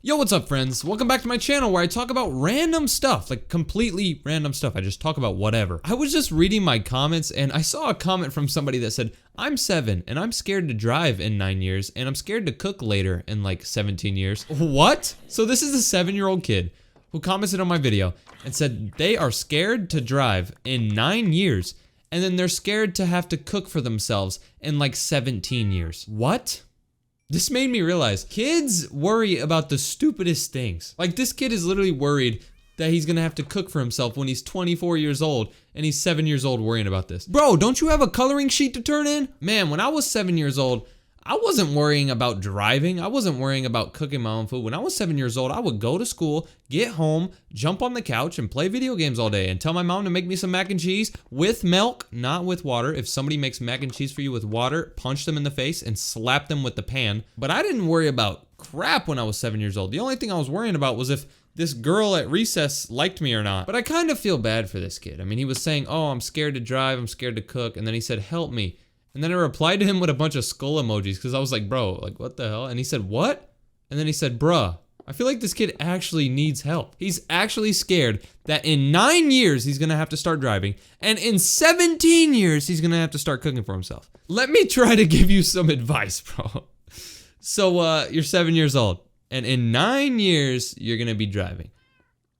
Yo, what's up, friends? Welcome back to my channel where I talk about random stuff, like completely random stuff. I just talk about whatever. I was just reading my comments and I saw a comment from somebody that said, I'm 7 and I'm scared to drive in 9 years and I'm scared to cook later in like 17 years. What? So this is a 7-year-old kid who commented on my video and said they are scared to drive in 9 years and then they're scared to have to cook for themselves in like 17 years. What? This made me realize kids worry about the stupidest things. Like this kid is literally worried that he's gonna have to cook for himself when he's 24 years old and he's 7 years old worrying about this. Bro, don't you have a coloring sheet to turn in? Man, when I was 7 years old, I wasn't worrying about driving. I wasn't worrying about cooking my own food. When I was 7 years old, I would go to school, get home, jump on the couch and play video games all day and tell my mom to make me some mac and cheese with milk, not with water. If somebody makes mac and cheese for you with water, punch them in the face and slap them with the pan. But I didn't worry about crap when I was 7 years old. The only thing I was worrying about was if this girl at recess liked me or not. But I kind of feel bad for this kid. I mean, he was saying, oh, I'm scared to drive, I'm scared to cook. And then he said, help me. And then I replied to him with a bunch of skull emojis because I was like, bro, like what the hell? And he said, what? And then he said, bruh. I feel like this kid actually needs help. He's actually scared that in 9 years he's gonna have to start driving and in 17 years he's gonna have to start cooking for himself. Let me try to give you some advice, bro. So you're 7 years old and in 9 years you're gonna be driving.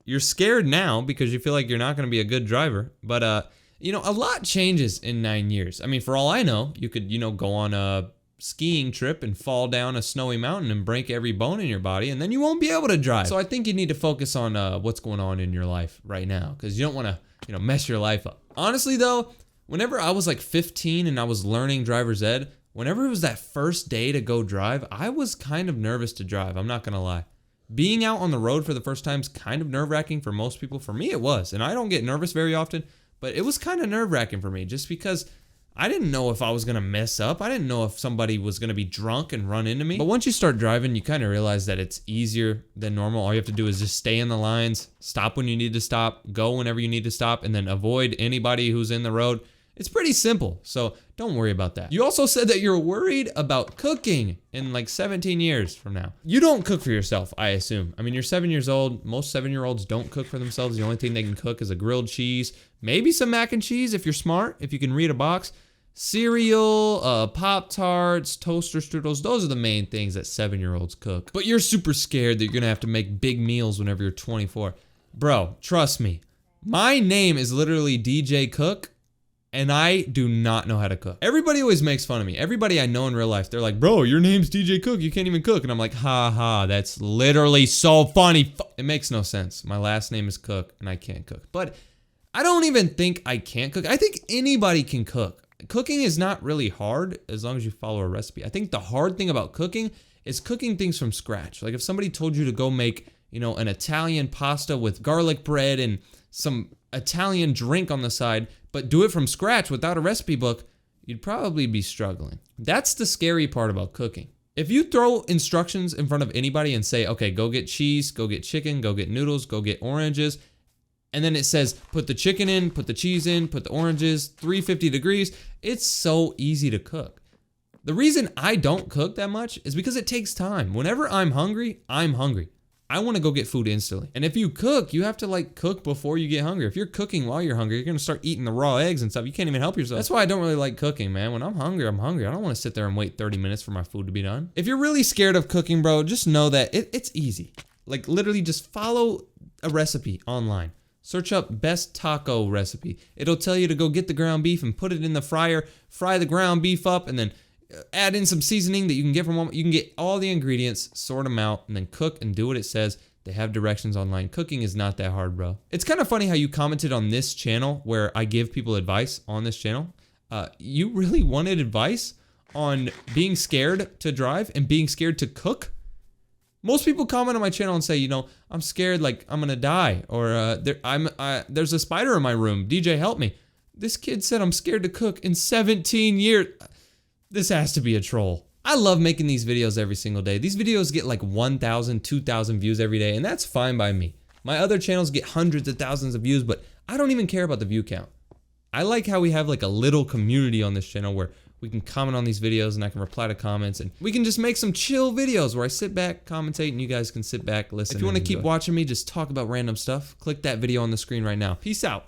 You're scared now because you feel like you're not gonna be a good driver, but you know, a lot changes in 9 years. I mean, for all I know, you could, you know, go on a skiing trip and fall down a snowy mountain and break every bone in your body, and then you won't be able to drive. So I think you need to focus on what's going on in your life right now, because you don't want to, you know, mess your life up. Honestly, though, whenever I was like 15 and I was learning driver's ed, whenever it was that first day to go drive, I was kind of nervous to drive. I'm not going to lie. Being out on the road for the first time is kind of nerve-wracking for most people. For me, it was, and I don't get nervous very often. But it was kind of nerve-wracking for me just because I didn't know if I was going to mess up. I didn't know if somebody was going to be drunk and run into me. But once you start driving, you kind of realize that it's easier than normal. All you have to do is just stay in the lines, stop when you need to stop, go whenever you need to stop, and then avoid anybody who's in the road. It's pretty simple, so don't worry about that. You also said that you're worried about cooking in like 17 years from now. You don't cook for yourself, I assume. I mean, you're 7 years old. Most 7-year-olds don't cook for themselves. The only thing they can cook is a grilled cheese, maybe some mac and cheese if you're smart, if you can read a box. Cereal, Pop-Tarts, toaster strudels, those are the main things that 7-year-olds cook. But you're super scared that you're gonna have to make big meals whenever you're 24. Bro, trust me. My name is literally DJ Cook. And I do not know how to cook. Everybody always makes fun of me. Everybody I know in real life, they're like, bro, your name's DJ Cook, you can't even cook. And I'm like, ha ha, that's literally so funny. It makes no sense. My last name is Cook and I can't cook. But I don't even think I can't cook. I think anybody can cook. Cooking is not really hard as long as you follow a recipe. I think the hard thing about cooking is cooking things from scratch. Like if somebody told you to go make, you know, an Italian pasta with garlic bread and some Italian drink on the side, but do it from scratch without a recipe book, you'd probably be struggling. That's the scary part about cooking. If you throw instructions in front of anybody and say, okay, go get cheese, go get chicken, go get noodles, go get oranges, and then it says, put the chicken in, put the cheese in, put the oranges, 350 degrees, it's so easy to cook. The reason I don't cook that much is because it takes time. Whenever I'm hungry, I'm hungry. I want to go get food instantly. And if you cook, you have to like cook before you get hungry. If you're cooking while you're hungry, you're going to start eating the raw eggs and stuff. You can't even help yourself. That's why I don't really like cooking, man. When I'm hungry, I'm hungry. I don't want to sit there and wait 30 minutes for my food to be done. If you're really scared of cooking, bro, just know that it's easy. Like literally just follow a recipe online. Search up best taco recipe. It'll tell you to go get the ground beef and put it in the fryer, fry the ground beef up, and then add in some seasoning that you can get from Walmart. You can get all the ingredients, sort them out, and then cook and do what it says. They have directions online. Cooking is not that hard, bro. It's kind of funny how you commented on this channel where I give people advice on this channel. You really wanted advice on being scared to drive and being scared to cook? Most people comment on my channel and say, you know, I'm scared like I'm gonna die, or there's a spider in my room. DJ, help me. This kid said I'm scared to cook in 17 years. This has to be a troll. I love making these videos every single day. These videos get like 1,000, 2,000 views every day, and that's fine by me. My other channels get hundreds of thousands of views, but I don't even care about the view count. I like how we have like a little community on this channel where We can comment on these videos and I can reply to comments, and we can just make some chill videos where I sit back, commentate, and you guys can sit back, listen. If you want to keep watching me just talk about random stuff, click that video on the screen right now. Peace out.